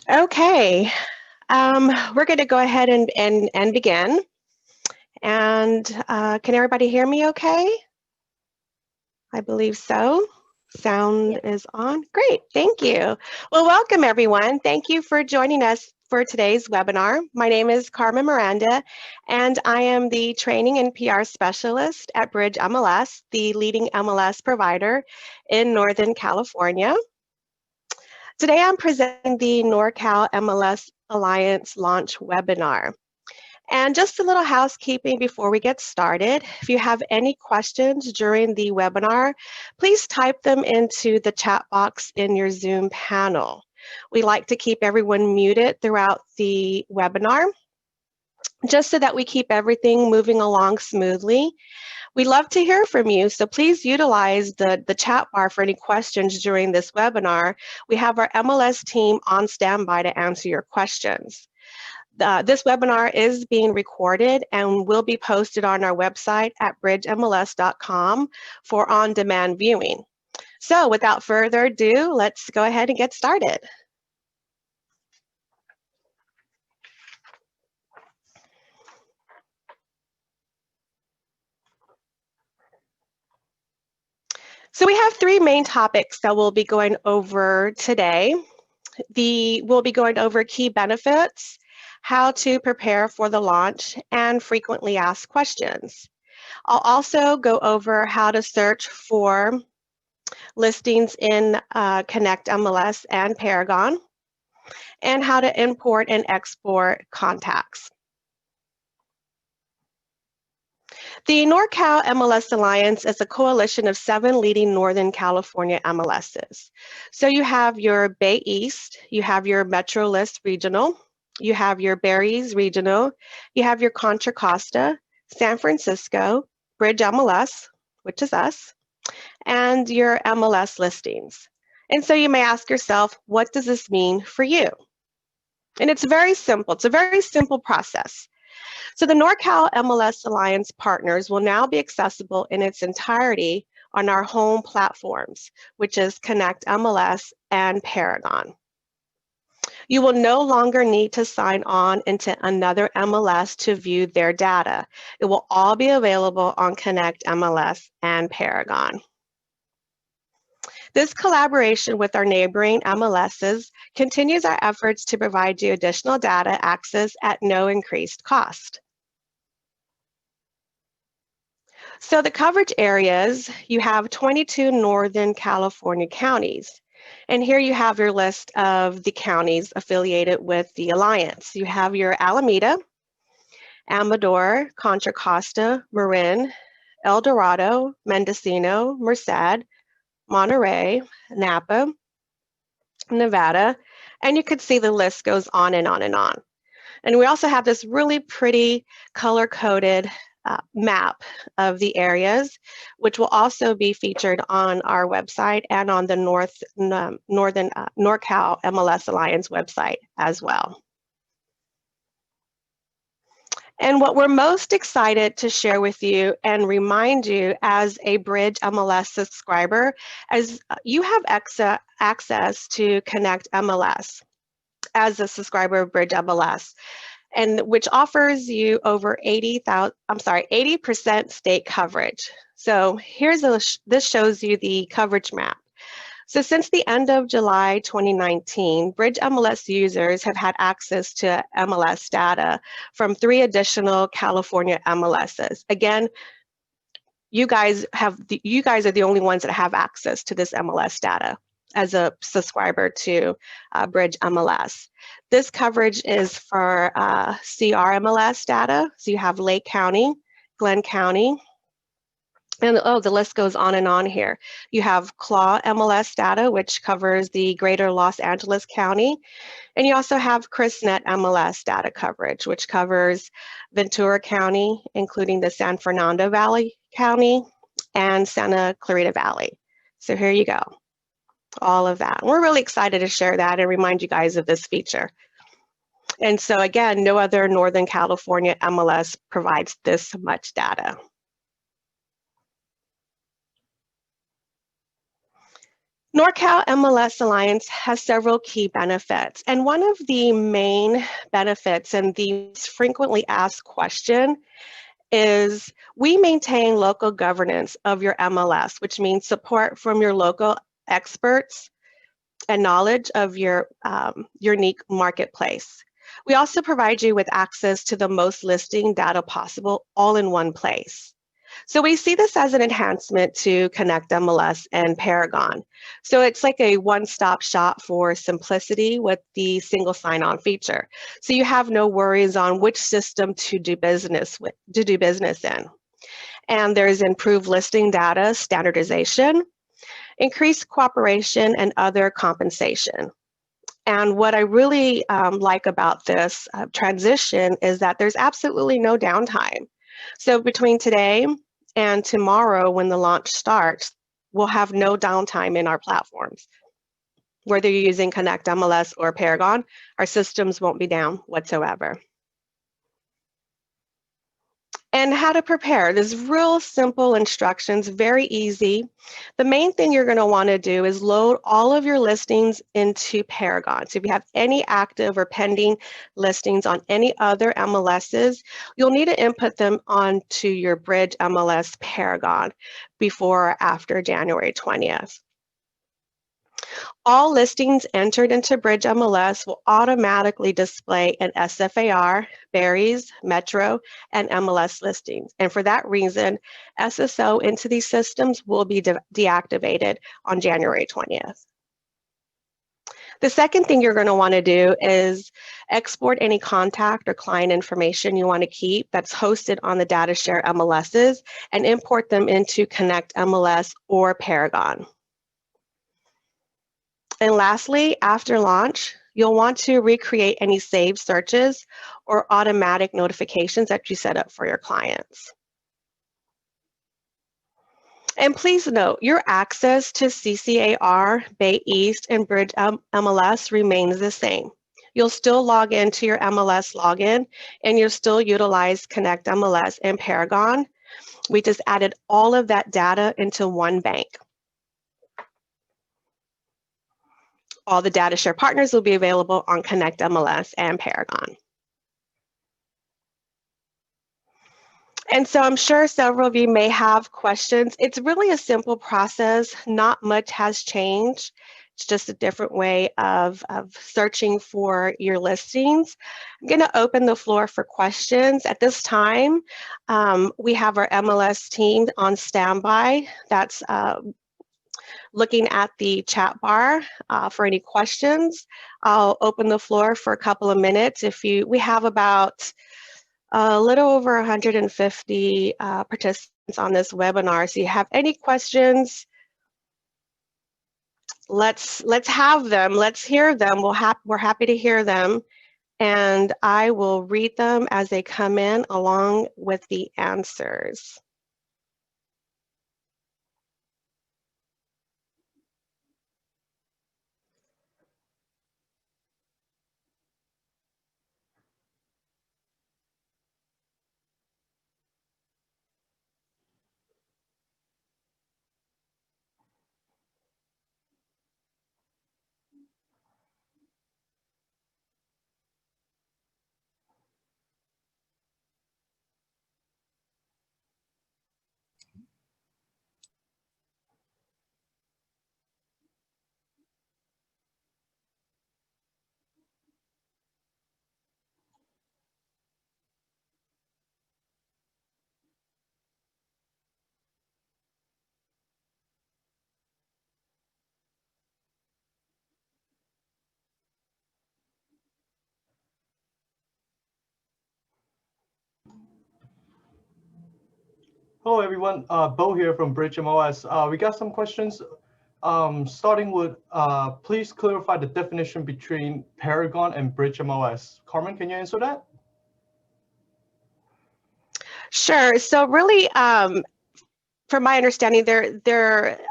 Okay, we're going to go ahead and begin. And can everybody hear me okay? I believe so. Sound is on. Great, thank you. Well, welcome everyone. Thank you for joining us for today's webinar. My name is Carmen Miranda, and I am the Training and PR Specialist at Bridge MLS, the leading MLS provider in Northern California. Today I'm presenting the NorCal MLS Alliance launch webinar. And just a little housekeeping before we get started. If you have any questions during the webinar, please type them into the chat box in your Zoom panel. We like to keep everyone muted throughout the webinar, just so that we keep everything moving along smoothly. We love to hear from you, so please utilize the chat bar for any questions during this webinar. We have our MLS team on standby to answer your questions. This webinar is being recorded and will be posted on our website at bridgemls.com for on-demand viewing. So without further ado, let's go ahead and get started. So we have three main topics that we'll be going over today. We'll be going over key benefits, how to prepare for the launch, and frequently asked questions. I'll also go over how to search for listings in Connect MLS and Paragon, and how to import and export contacts. The NorCal MLS Alliance is a coalition of 7 leading Northern California MLSs. So you have your Bay East, you have your Metro List Regional, you have your Barries Regional, you have your Contra Costa, San Francisco, Bridge MLS, which is us, and your MLS listings. And so you may ask yourself, what does this mean for you? And it's very simple. It's a very simple process. So the NorCal MLS Alliance partners will now be accessible in its entirety on our home platforms, which is Connect MLS and Paragon. You will no longer need to sign on into another MLS to view their data. It will all be available on Connect MLS and Paragon. This collaboration with our neighboring MLSs continues our efforts to provide you additional data access at no increased cost. So the coverage areas, you have 22 Northern California counties. And here you have your list of the counties affiliated with the Alliance. You have your Alameda, Amador, Contra Costa, Marin, El Dorado, Mendocino, Merced, Monterey, Napa, Nevada, and you could see the list goes on and on and on. And we also have this really pretty color-coded map of the areas, which will also be featured on our website and on the NorCal MLS Alliance website as well. And what we're most excited to share with you and remind you as a Bridge MLS subscriber, as you have access to Connect MLS as a subscriber of Bridge MLS, and which offers you over 80% state coverage. So this shows you the coverage map. So since the end of July 2019, Bridge MLS users have had access to MLS data from 3 additional California MLSs. Again, you guys are the only ones that have access to this MLS data as a subscriber to Bridge MLS. This coverage is for CR MLS data. So you have Lake County, Glenn County, and the list goes on and on here. You have Claw MLS data, which covers the greater Los Angeles County. And you also have ChrisNet MLS data coverage, which covers Ventura County, including the San Fernando Valley County and Santa Clarita Valley. So here you go, all of that. We're really excited to share that and remind you guys of this feature. And so again, no other Northern California MLS provides this much data. NorCal MLS Alliance has several key benefits, and one of the main benefits and the most frequently asked question is we maintain local governance of your MLS, which means support from your local experts and knowledge of your unique marketplace. We also provide you with access to the most listing data possible all in one place. So we see this as an enhancement to Connect MLS and Paragon. So it's like a one-stop shop for simplicity with the single sign-on feature. So you have no worries on which system to do business in. And there's improved listing data standardization, increased cooperation, and other compensation. And what I really like about this transition is that there's absolutely no downtime. So between today and tomorrow, when the launch starts, we'll have no downtime in our platforms. Whether you're using Connect MLS or Paragon, our systems won't be down whatsoever. And how to prepare. There's real simple instructions, very easy. The main thing you're going to want to do is load all of your listings into Paragon. So if you have any active or pending listings on any other MLSs, you'll need to input them onto your Bridge MLS Paragon before or after January 20th. All listings entered into Bridge MLS will automatically display an SFAR, Berries, Metro, and MLS listings. And for that reason, SSO into these systems will be deactivated on January 20th. The second thing you're going to want to do is export any contact or client information you want to keep that's hosted on the data share MLSs and import them into Connect MLS or Paragon. And lastly, after launch, you'll want to recreate any saved searches or automatic notifications that you set up for your clients. And please note, your access to CCAR, Bay East, and Bridge MLS remains the same. You'll still log into your MLS login, and you'll still utilize Connect MLS and Paragon. We just added all of that data into one bank. All the data share partners will be available on Connect MLS and Paragon. And so I'm sure several of you may have questions. It's really a simple process. Not much has changed. It's just a different way of searching for your listings. I'm going to open the floor for questions. At this time, we have our MLS team on standby. That's looking at the chat bar for any questions. I'll open the floor for a couple of minutes. We have about a little over 150 participants on this webinar. So you have any questions, let's have them. Let's hear them. We're happy to hear them. And I will read them as they come in along with the answers. Hello everyone, Bo here from Bridge MLS. We got some questions, starting with, please clarify the definition between Paragon and Bridge MLS. Carmen, can you answer that? Sure, so really, from my understanding,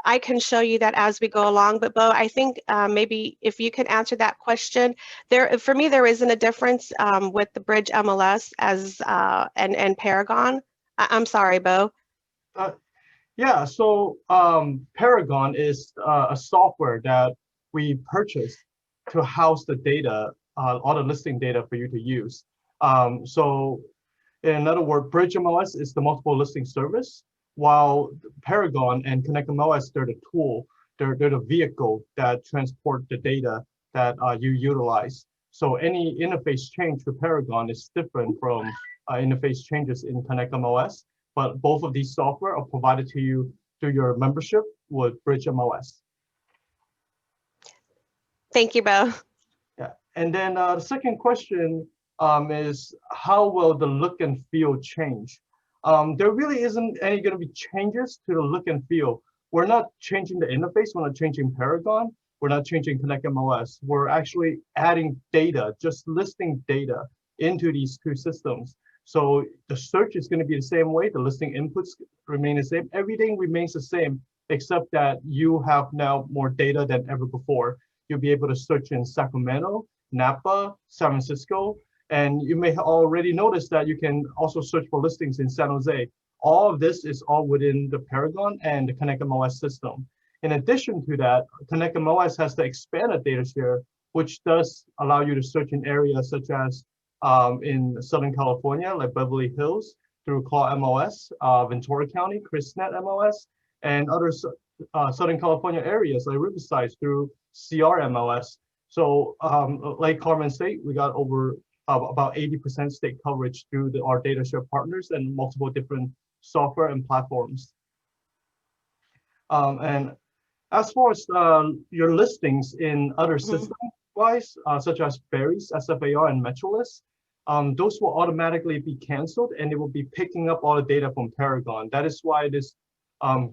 I can show you that as we go along, but Bo, I think maybe if you can answer that question, for me, there isn't a difference with the Bridge MLS and Paragon. I'm sorry, Bo. Yeah, so Paragon is a software that we purchased to house the data, all the listing data for you to use. So in other words, Bridge MLS is the multiple listing service, while Paragon and Connect MLS, they're the tool, they're the vehicle that transport the data that you utilize. So any interface change for Paragon is different from interface changes in Connect MLS, but both of these software are provided to you through your membership with Bridge MLS. Thank you, Bo. Yeah, and then the second question is how will the look and feel change? There really isn't any going to be changes to the look and feel. We're not changing the interface. We're not changing Paragon. We're not changing Connect MLS. We're actually adding data, just listing data into these two systems. So the search is going to be the same way. The listing inputs remain the same. Everything remains the same, except that you have now more data than ever before. You'll be able to search in Sacramento, Napa, San Francisco, and you may already notice that you can also search for listings in San Jose. All of this is all within the Paragon and the Connect MLS system. In addition to that, Connect MLS has the expanded data share, which does allow you to search in areas such as in Southern California, like Beverly Hills, through Claw MLS, Ventura County, ChrisNet MLS, and other Southern California areas like Riverside through CR MLS. So like Carmen State, we got over about 80% state coverage through our data share partners and multiple different software and platforms. And as far as your listings in other systems-wise, such as Berries, SFAR, and MetroList, those will automatically be canceled and it will be picking up all the data from Paragon. That is why it is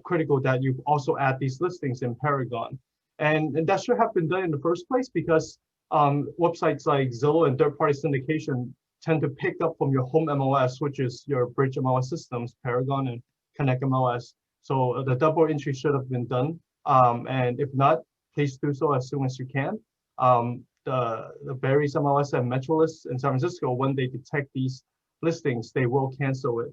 critical that you also add these listings in Paragon. And that should have been done in the first place because websites like Zillow and third-party syndication tend to pick up from your home MLS, which is your Bridge MLS systems, Paragon and Connect MLS. So the double entry should have been done. And if not, please do so as soon as you can. The Berries MLS and MetroList in San Francisco, when they detect these listings, they will cancel it.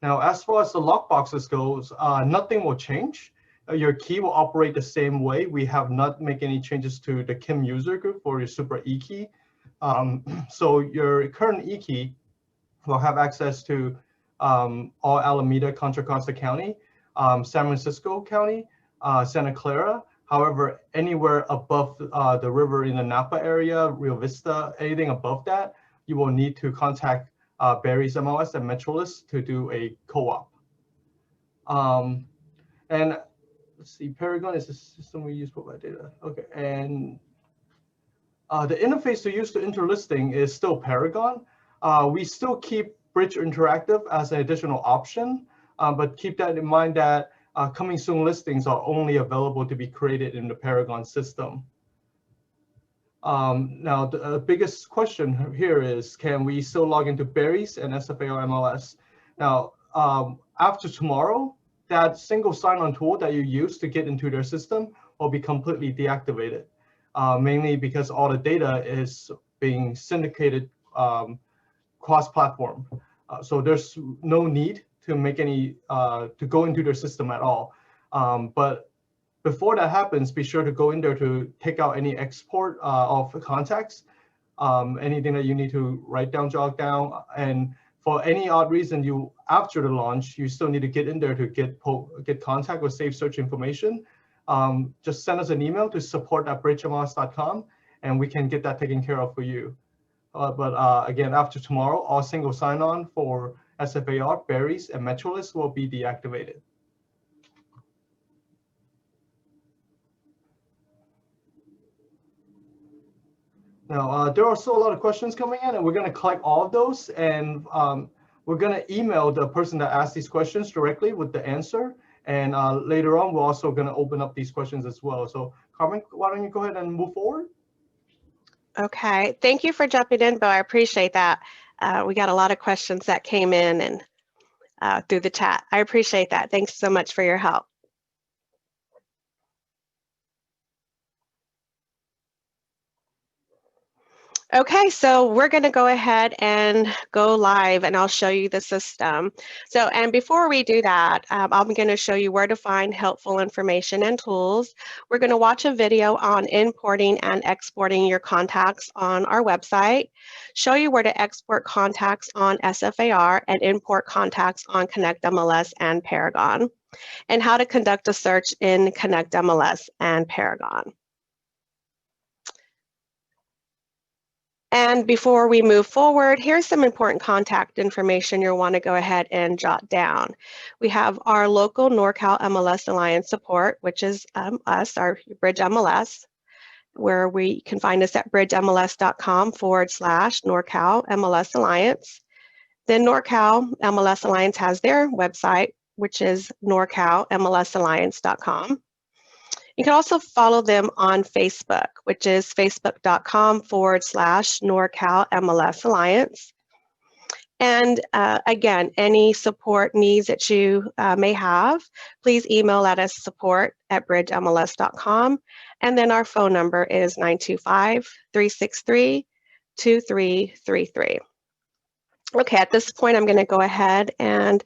Now, as far as the lockboxes goes, nothing will change. Your key will operate the same way. We have not made any changes to the KIM user group for your super e-key. So your current e-key will have access to all Alameda, Contra Costa County, San Francisco County, Santa Clara. However, anywhere above the river in the Napa area, Rio Vista, anything above that, you will need to contact Berries MLS and MetroList to do a co-op. And let's see, Paragon is the system we use to provide data. Okay, and the interface to use to interlisting is still Paragon. We still keep Bridge Interactive as an additional option, but keep that in mind that coming soon listings are only available to be created in the Paragon system. Now, the biggest question here is, can we still log into Berries and SFAR MLS? Now, after tomorrow, that single sign-on tool that you use to get into their system will be completely deactivated, mainly because all the data is being syndicated cross-platform. So there's no need to make any, to go into their system at all. But before that happens, be sure to go in there to take out any export of contacts, anything that you need to write down, jot down. And for any odd reason, you after the launch, you still need to get in there to get contact or save search information. Just send us an email to support@bridgemls.com and we can get that taken care of for you. But again, after tomorrow, all single sign-on for SFAR, Berries, and MetroList will be deactivated. Now, there are still a lot of questions coming in, and we're going to collect all of those, and we're going to email the person that asked these questions directly with the answer. And later on, we're also going to open up these questions as well. So, Carmen, why don't you go ahead and move forward? Okay, thank you for jumping in, Bo. I appreciate that. We got a lot of questions that came in and through the chat. I appreciate that. Thanks so much for your help. Okay, so we're going to go ahead and go live, and I'll show you the system. So, and before we do that, I'm going to show you where to find helpful information and tools. We're going to watch a video on importing and exporting your contacts on our website, show you where to export contacts on SFAR and import contacts on Connect MLS and Paragon, and how to conduct a search in Connect MLS and Paragon. And before we move forward, here's some important contact information you'll want to go ahead and jot down. We have our local NorCal MLS Alliance support, which is us, our Bridge MLS, where we can find us at bridgemls.com/NorCal MLS Alliance. Then NorCal MLS Alliance has their website, which is norcalmlsalliance.com. You can also follow them on Facebook, which is facebook.com/NorCal MLS Alliance. And again, any support needs that you may have, please email at us support@bridgemls.com. And then our phone number is 925-363-2333. Okay, at this point, I'm going to go ahead and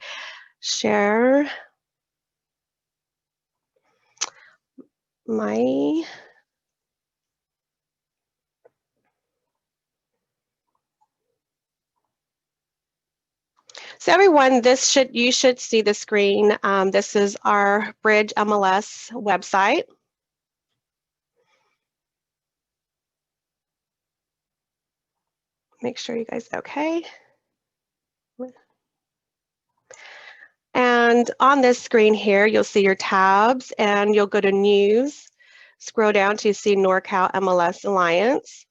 share my So everyone, you should see the screen. This is our Bridge MLS website. Make sure you guys okay. And on this screen here, you'll see your tabs, and you'll go to News. Scroll down to see NorCal MLS Alliance.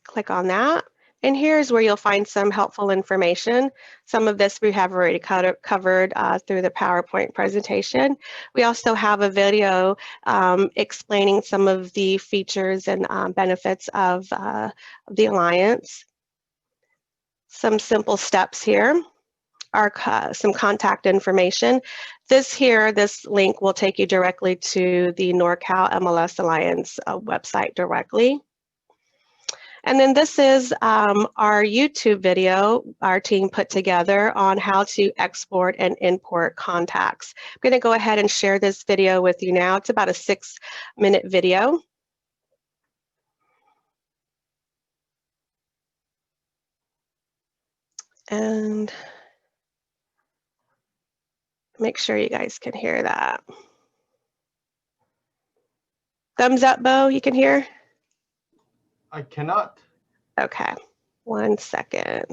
Click on that. And here's where you'll find some helpful information. Some of this we have already covered through the PowerPoint presentation. We also have a video explaining some of the features and benefits of the Alliance. Some simple steps here are some contact information. This link will take you directly to the NorCal MLS Alliance website directly. And then this is our YouTube video our team put together on how to export and import contacts. I'm going to go ahead and share this video with you now. It's about a 6-minute video. And make sure you guys can hear that. Thumbs up, Bo, you can hear? I cannot. Okay, 1 second.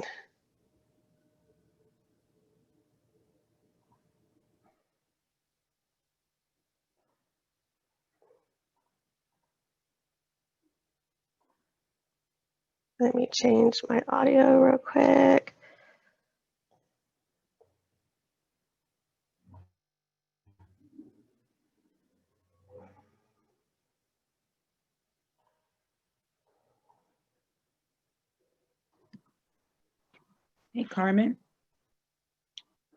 Let me change my audio real quick. Hey, Carmen,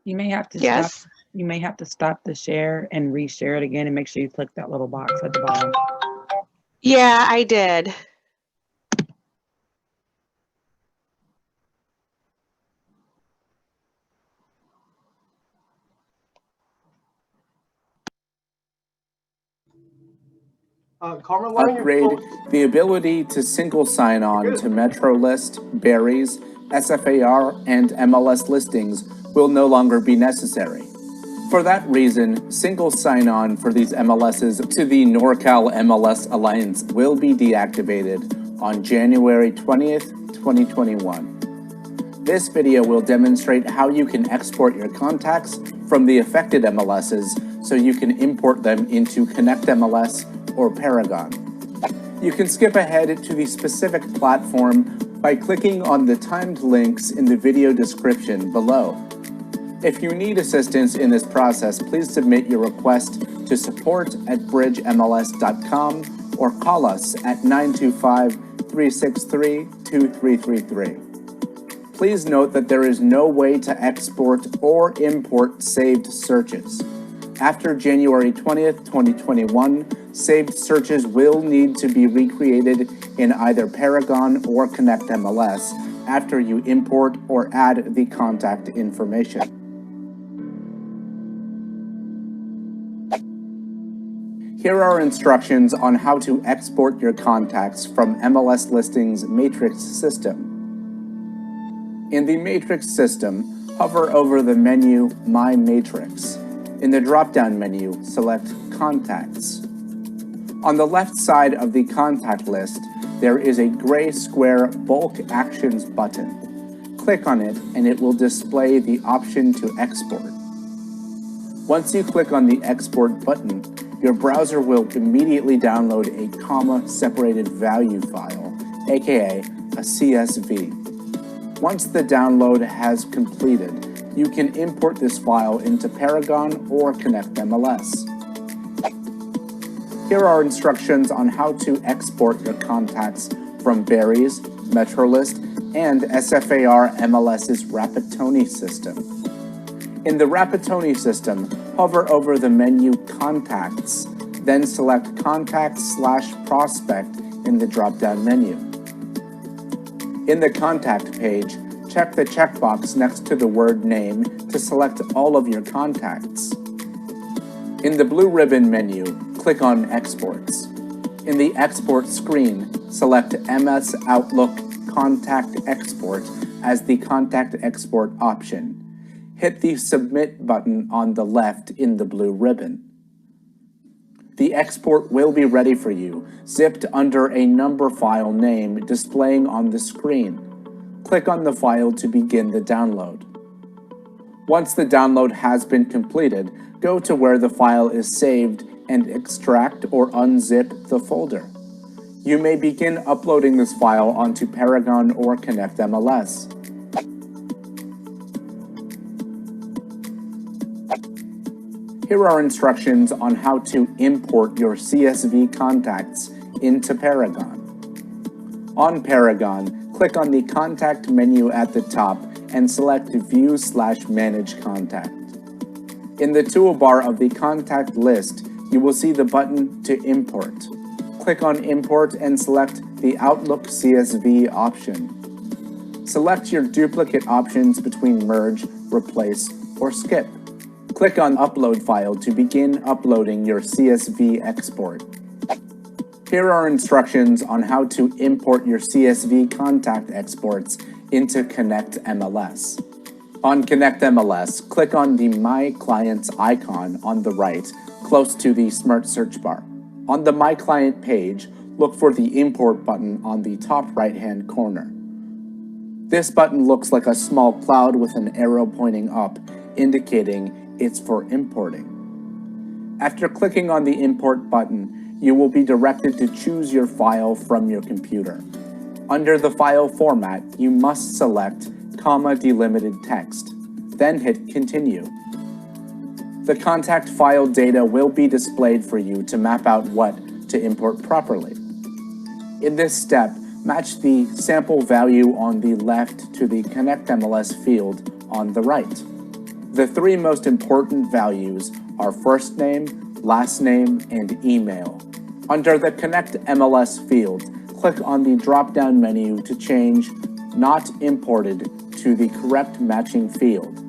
you may have to Yes. stop. You may have to stop the share and reshare it again, and make sure you click that little box at the bottom. Yeah, I did. Carmen, why don't you Upgrade the ability to single sign-on to MetroList, Berries, SFAR, and MLS listings will no longer be necessary. For that reason, single sign-on for these MLSs to the NorCal MLS Alliance will be deactivated on January 20th, 2021. This video will demonstrate how you can export your contacts from the affected MLSs so you can import them into Connect MLS or Paragon. You can skip ahead to the specific platform by clicking on the timed links in the video description below. If you need assistance in this process, please submit your request to support@bridgemls.com or call us at 925-363-2333. Please note that there is no way to export or import saved searches. After January 20th, 2021, saved searches will need to be recreated in either Paragon or Connect MLS after you import or add the contact information. Here are instructions on how to export your contacts from MLS Listings Matrix system. In the Matrix system, hover over the menu My Matrix. In the drop-down menu, select Contacts. On the left side of the contact list, there is a gray square Bulk Actions button. Click on it and it will display the option to export. Once you click on the Export button, your browser will immediately download a comma-separated value file, aka a CSV. Once the download has completed, you can import this file into Paragon or Connect MLS. Here are instructions on how to export your contacts from Berries, MetroList, and SFAR MLS's Rapatoni system. In the Rapatoni system, hover over the menu Contacts, then select Contacts/Prospect in the drop-down menu. In the Contact page, check the checkbox next to the word Name to select all of your contacts. In the blue ribbon menu, click on Exports. In the Export screen, select MS Outlook Contact Export as the Contact Export option. Hit the Submit button on the left in the blue ribbon. The export will be ready for you, zipped under a number file name displaying on the screen. Click on the file to begin the download. Once the download has been completed, go to where the file is saved and extract or unzip the folder. You may begin uploading this file onto Paragon or Connect MLS. Here are instructions on how to import your CSV contacts into Paragon. On Paragon, click on the Contact menu at the top and select View/Manage Contact. In the toolbar of the contact list, you will see the button to import. Click on Import and select the Outlook CSV option. Select your duplicate options between Merge, Replace, or Skip. Click on Upload File to begin uploading your CSV export. Here are instructions on how to import your CSV contact exports into Connect MLS. On Connect MLS, click on the My Clients icon on the right, close to the Smart Search bar. On the My Client page, look for the Import button on the top right-hand corner. This button looks like a small cloud with an arrow pointing up, indicating it's for importing. After clicking on the Import button, you will be directed to choose your file from your computer. Under the file format, you must select comma-delimited text, then hit Continue. The contact file data will be displayed for you to map out what to import properly. In this step, match the sample value on the left to the Connect MLS field on the right. The three most important values are first name, last name, and email. Under the Connect MLS field, click on the drop-down menu to change Not Imported to the correct matching field.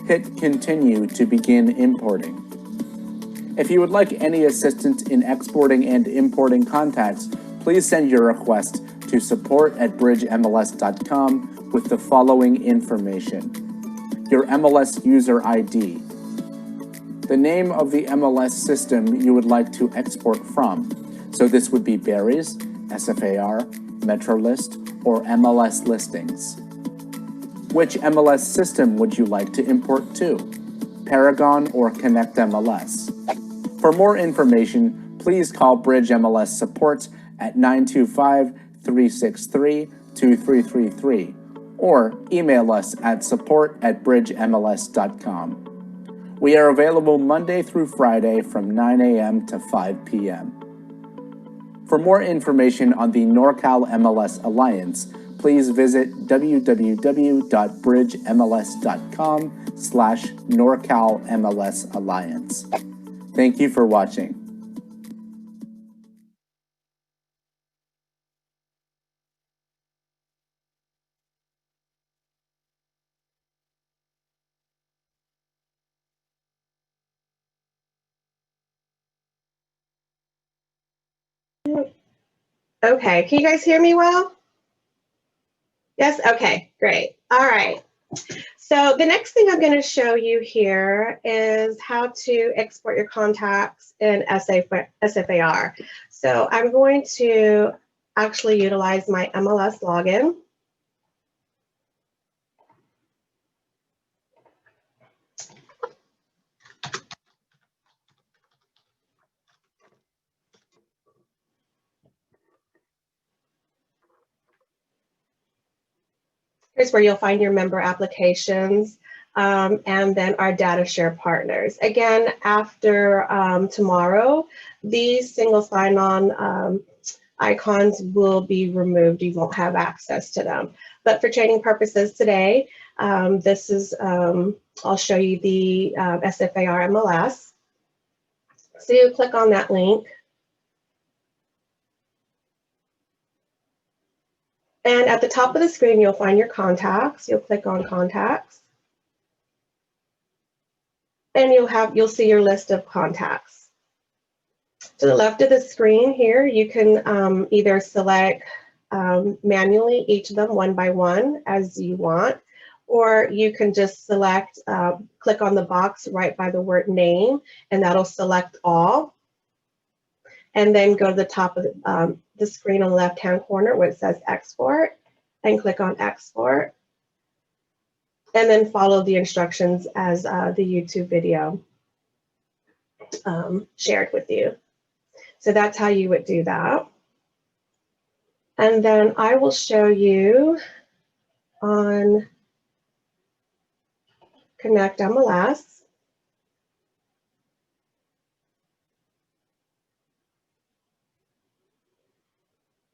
Hit Continue to begin importing. If you would like any assistance in exporting and importing contacts, please send your request to support@bridgemls.com with the following information: your MLS user ID, the name of the MLS system you would like to export from, so this would be Berries, SFAR, MetroList, or MLS listings. Which MLS system would you like to import to? Paragon or Connect MLS? For more information, please call Bridge MLS Support at 925-363-2333 or email us at support@bridgemls.com. We are available Monday through Friday from 9 a.m. to 5 p.m. For more information on the NorCal MLS Alliance, please visit www.bridgemls.com/NorCal MLS Alliance. Thank you for watching. Okay, can you guys hear me well? Yes, okay, great. All right. So the next thing I'm going to show you here is how to export your contacts in SFAR. So I'm going to actually utilize my MLS login. Here's where you'll find your member applications and then our data share partners. Again, after tomorrow, these single sign-on icons will be removed. You won't have access to them. But for training purposes today, this is, I'll show you the SFAR MLS. So you click on that link. And at the top of the screen, you'll find your contacts. You'll click on contacts. And you'll see your list of contacts. To the left of the screen here, you can either select manually each of them one by one as you want, or you can just select, click on the box right by the word name, and that'll select all. And then go to the top of the screen on the left-hand corner where it says export, and click on export. And then follow the instructions as the YouTube video shared with you. So that's how you would do that. And then I will show you on Connect MLS.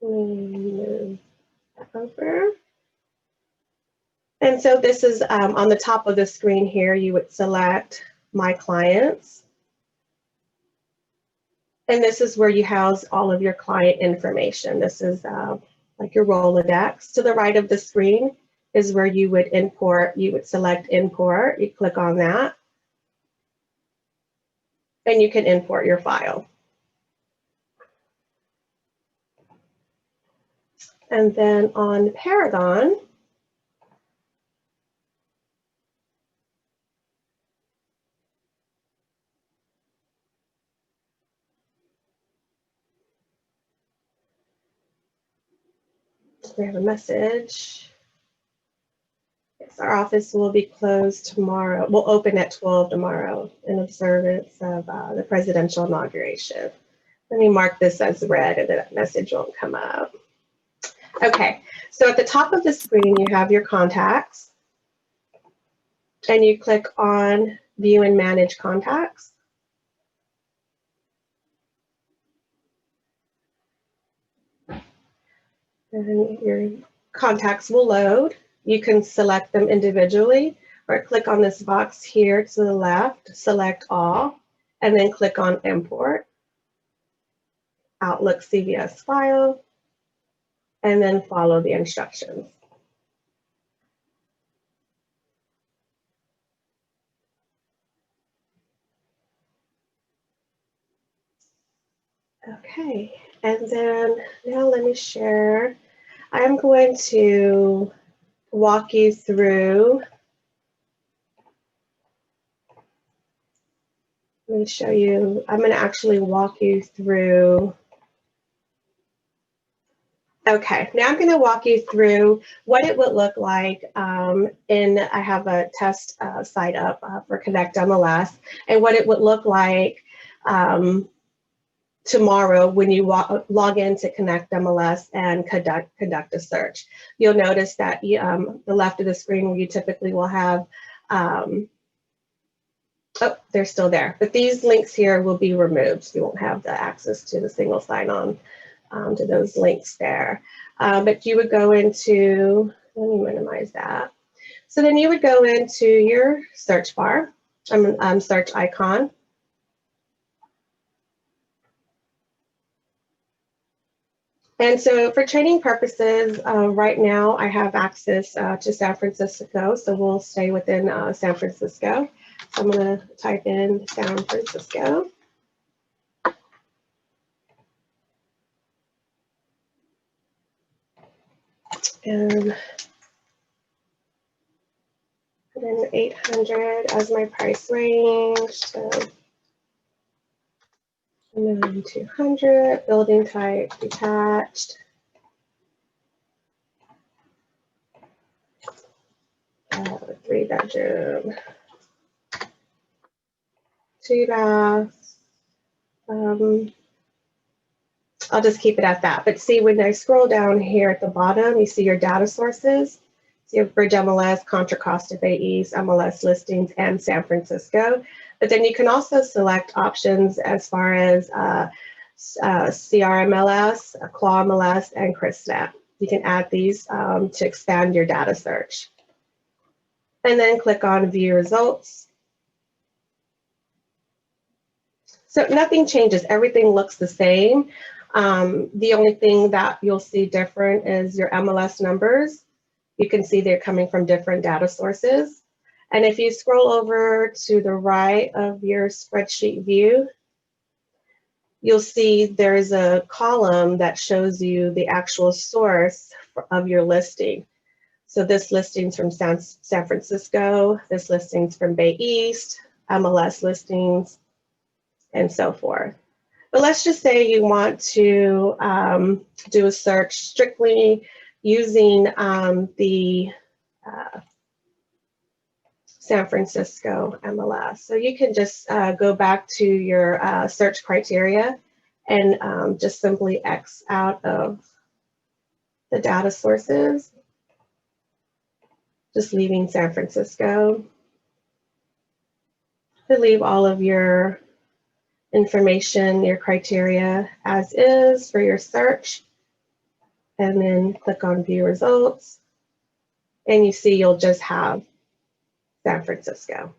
Move that over. And so this is on the top of the screen here, you would select My Clients. And this is where you house all of your client information. This is like your Rolodex. To the right of the screen is where you would import. You would select import. You click on that. And you can import your file. And then on Paragon, we have a message. Yes, our office will be closed tomorrow. We'll open at 12 tomorrow in observance of the presidential inauguration. Let me mark this as red and that message won't come up. Okay, so at the top of the screen, you have your contacts. And you click on View and Manage Contacts. And your contacts will load. You can select them individually or click on this box here to the left, select all, and then click on Import, Outlook CVS file, and then follow the instructions. Okay, and then now let me share. I'm going to walk you through. Let me show you. I'm going to actually walk you through. Okay, now I'm going to walk you through what it would look like I have a test site up for Connect MLS, and what it would look like tomorrow when you log into Connect MLS and conduct a search. You'll notice that the left of the screen where you typically will have, oh, they're still there, but these links here will be removed. You won't have the access to the single sign-on to those links there. But you would go into, let me minimize that. So then you would go into your search bar, search icon. And so for training purposes, right now I have access to San Francisco, so we'll stay within San Francisco. So I'm going to type in San Francisco. And put in 800 as my price range. So 200, building type detached. 3-bedroom, 2 baths. I'll just keep it at that. But see, when I scroll down here at the bottom, you see your data sources. So you have Bridge MLS, Contra Costa Bay East, MLS listings, and San Francisco. But then you can also select options as far as CRMLS, Claw MLS, and CRISNet. You can add these to expand your data search. And then click on View Results. So nothing changes, everything looks the same. The only thing that you'll see different is your MLS numbers. You can see they're coming from different data sources. And if you scroll over to the right of your spreadsheet view, you'll see there's a column that shows you the actual source of your listing. So this listing's from San Francisco, this listing's from Bay East, MLS listings, and so forth. But let's just say you want to do a search strictly using the San Francisco MLS. So you can just go back to your search criteria and just simply X out of the data sources, just leaving San Francisco. To leave all of your information, your criteria as is for your search, and then click on View Results, and you see you'll just have San Francisco.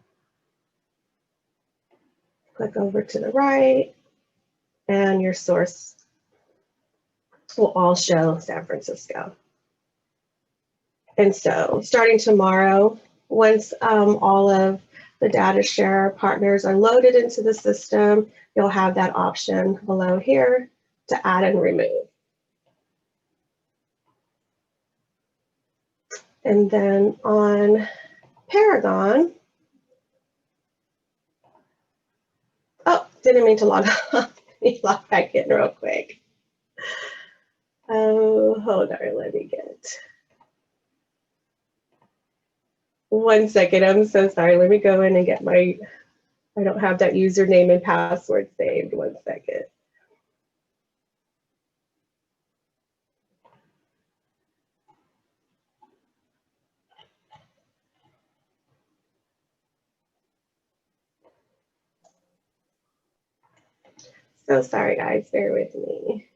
Click over to the right, and your source will all show San Francisco. And so starting tomorrow, once all of the data share partners are loaded into the system, you'll have that option below here to add and remove. And then on Paragon, oh, didn't mean to log off. Let me log back in real quick. Oh, hold on, let me get 1 second. I'm so sorry. Let me go in and get my, I don't have that username and password saved. 1 second. So sorry, guys, bear with me.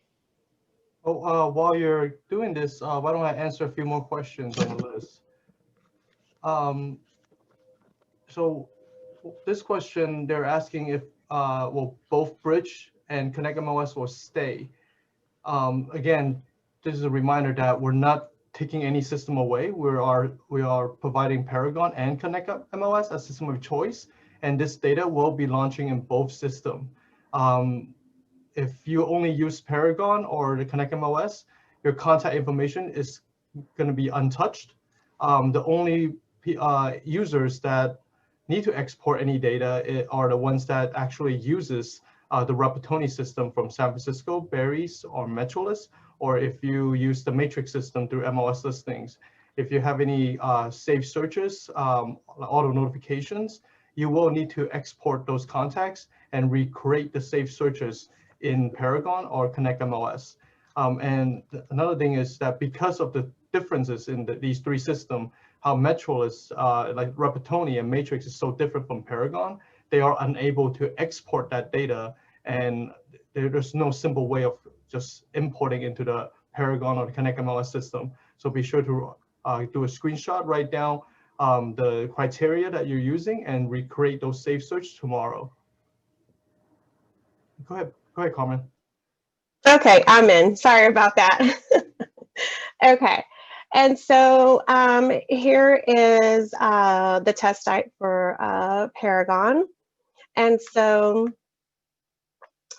Oh, while you're doing this, why don't I answer a few more questions on the list? So this question, they're asking if will both Bridge and Connect MLS will stay. Again, this is a reminder that we're not taking any system away. We are providing Paragon and Connect MLS as system of choice, and this data will be launching in both systems. If you only use Paragon or the Connect MLS, your contact information is going to be untouched. The only users that need to export any data are the ones that actually uses the Rapatoni system from San Francisco, Barry's, or Metrolist, or if you use the Matrix system through MLS listings. If you have any saved searches, auto notifications, you will need to export those contacts and recreate the saved searches in Paragon or Connect MLS. And another thing is that because of the differences in these three systems, how Metrolist, like Rapatoni and Matrix is so different from Paragon, they are unable to export that data, and there's no simple way of just importing into the Paragon or the Connect MLS system. So be sure to do a screenshot, write down the criteria that you're using, and recreate those saved search tomorrow. Go ahead, Carmen. Okay, I'm in. Sorry about that. Okay, and so here is the test site for Paragon. And so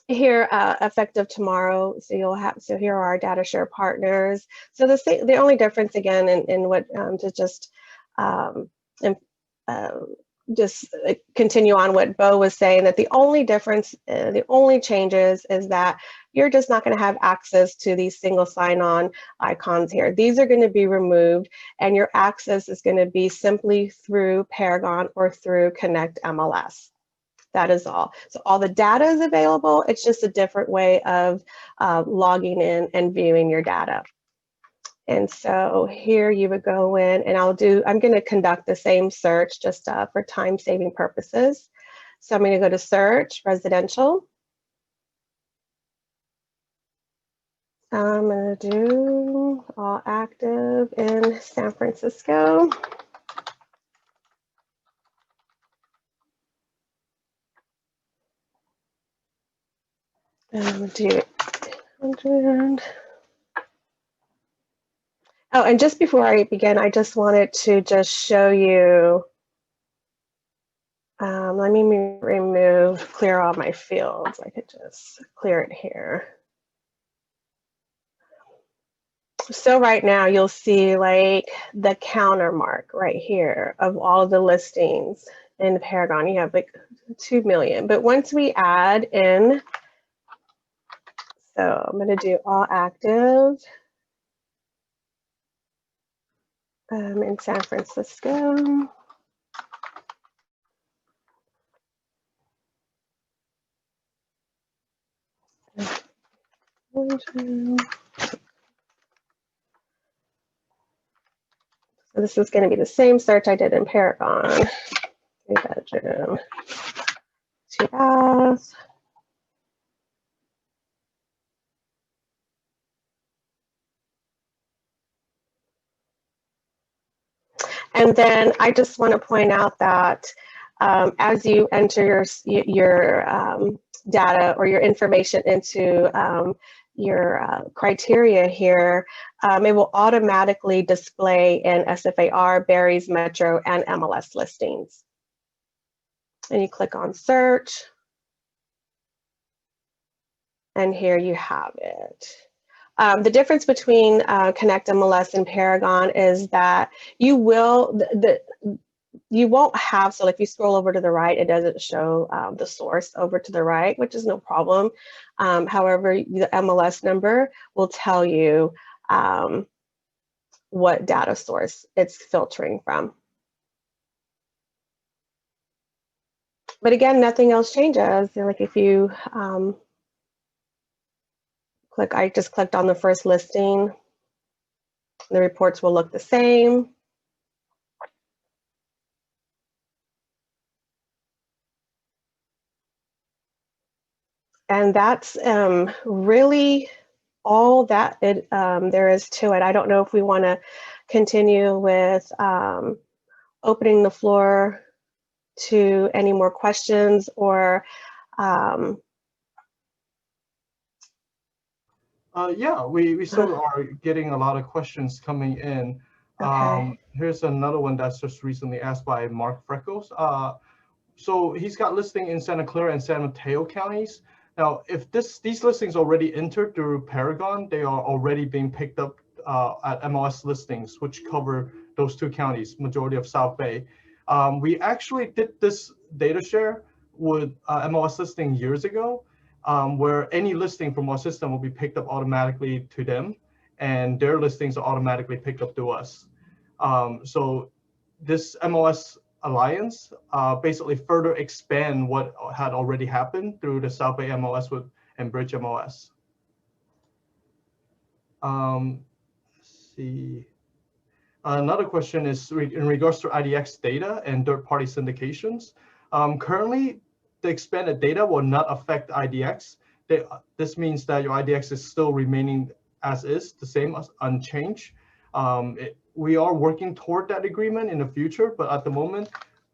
here, effective tomorrow, so you'll have, so here are our data share partners. So the only difference again in what to just continue on what Bo was saying, that the only difference, the only changes is that you're just not going to have access to these single sign-on icons here. These are going to be removed, and your access is going to be simply through Paragon or through Connect MLS. That is all. So all the data is available. It's just a different way of logging in and viewing your data. And so here you would go in, and I'm going to conduct the same search just for time saving purposes. So I'm going to go to search residential. I'm going to do all active in San Francisco. And do 100. Oh, and just before I begin, I just wanted to just show you, let me clear all my fields. I could just clear it here. So right now you'll see like the counter mark right here of all of the listings in Paragon. You have like 2 million, but once we add in, so I'm gonna do all active in San Francisco. So this is going to be the same search I did in Paragon. 3-bedroom, 2 baths. And then I just want to point out that as you enter your data or your information into your criteria here, it will automatically display in SFAR, Barry's, Metro, and MLS listings. And you click on search, and here you have it. The difference between Connect MLS and Paragon is that you will, you won't have, so if you scroll over to the right, it doesn't show the source over to the right, which is no problem. However, the MLS number will tell you what data source it's filtering from. But again, nothing else changes. Like if you click, I just clicked on the first listing, the reports will look the same. And that's really all that there is to it. I don't know if we want to continue with opening the floor to any more questions, or yeah, we still are getting a lot of questions coming in. Okay. Here's another one that's just recently asked by Mark Freckles. So he's got listing in Santa Clara and San Mateo counties. Now, if these listings already entered through Paragon, they are already being picked up at MLS listings, which cover those 2 counties, majority of South Bay. We actually did this data share with MLS listing years ago, where any listing from our system will be picked up automatically to them, and their listings are automatically picked up to us. So this MLS Alliance basically further expand what had already happened through the South Bay MLS and Bridge MLS. Let's see. Another question is in regards to IDX data and third-party syndications. Currently, the expanded data will not affect IDX. This means that your IDX is still remaining as is, the same as unchanged. We are working toward that agreement in the future, but at the moment,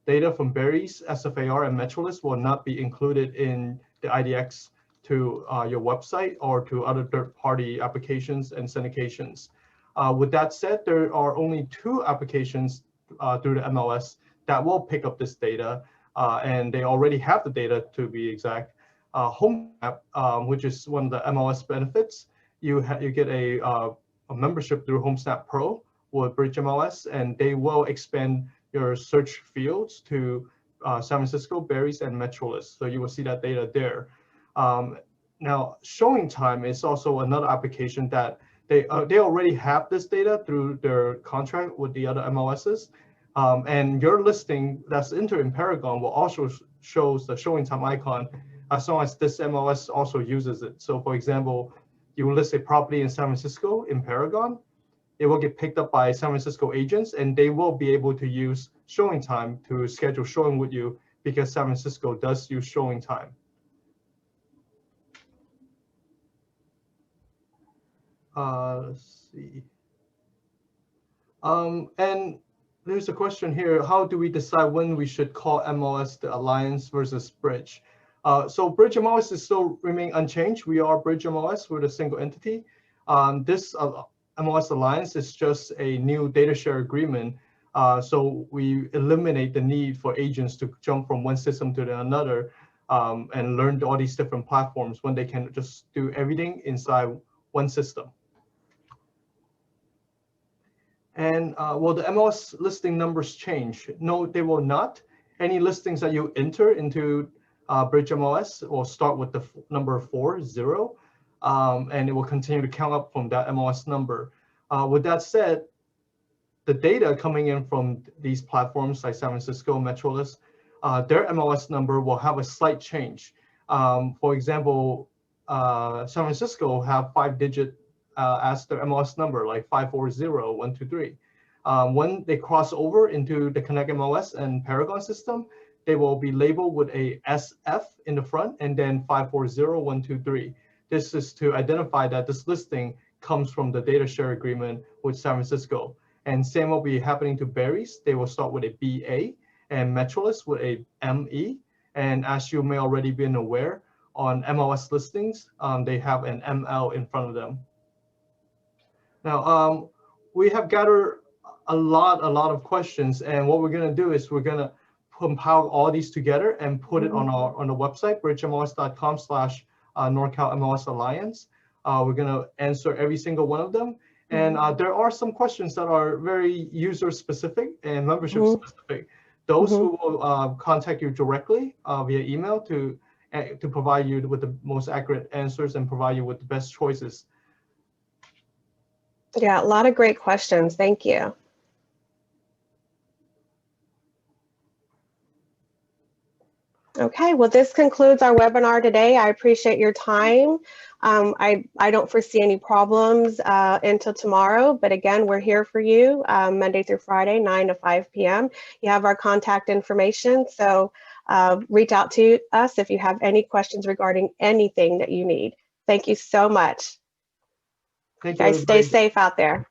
data from Barry's, SFAR, and MetroList will not be included in the IDX to your website or to other third-party applications and syndications. With that said, there are only 2 applications through the MLS that will pick up this data, and they already have the data to be exact. HomeSnap, which is one of the MLS benefits, you get a membership through HomeSnap Pro with Bridge MLS, and they will expand your search fields to San Francisco, Barry's, and MetroList. So you will see that data there. Now, Showing Time is also another application that they already have this data through their contract with the other MLSs. And your listing that's entered in Paragon will also shows the Showing Time icon as long as this MLS also uses it. So for example, you list a property in San Francisco in Paragon, it will get picked up by San Francisco agents, and they will be able to use Showing Time to schedule showing with you because San Francisco does use Showing Time. Let's see. And there's a question here, how do we decide when we should call MLS the Alliance versus Bridge? So Bridge MLS is still remain unchanged. We are Bridge MLS, we're a single entity. This MLS Alliance is just a new data share agreement. So we eliminate the need for agents to jump from one system to another and learn all these different platforms when they can just do everything inside one system. And will the MLS listing numbers change? No, they will not. Any listings that you enter into Bridge MLS will start with the number 40, and it will continue to count up from that MLS number. With that said, the data coming in from these platforms like San Francisco, MetroList, their MLS number will have a slight change. For example, San Francisco have 5-digit as their MLS number, like 540123. When they cross over into the Connect MLS and Paragon system, they will be labeled with a SF in the front and then 540123. This is to identify that this listing comes from the data share agreement with San Francisco. And same will be happening to Barry's. They will start with a BA and MetroList with a ME. And as you may already been aware, on MLS listings, they have an ML in front of them. Now, we have gathered a lot of questions, and what we're going to do is we're going to compile all these together and put it on the website, bridgemls.com/NorCal MLS Alliance. We're going to answer every single one of them, and there are some questions that are very user specific and membership specific. Those who will contact you directly via email to provide you with the most accurate answers and provide you with the best choices. Yeah, a lot of great questions. Thank you. Okay, well, this concludes our webinar today. I appreciate your time. I don't foresee any problems until tomorrow, but again, we're here for you Monday through Friday, 9 to 5 p.m. You have our contact information, so reach out to us if you have any questions regarding anything that you need. Thank you so much. Thank you, guys, stay everybody. safe out there.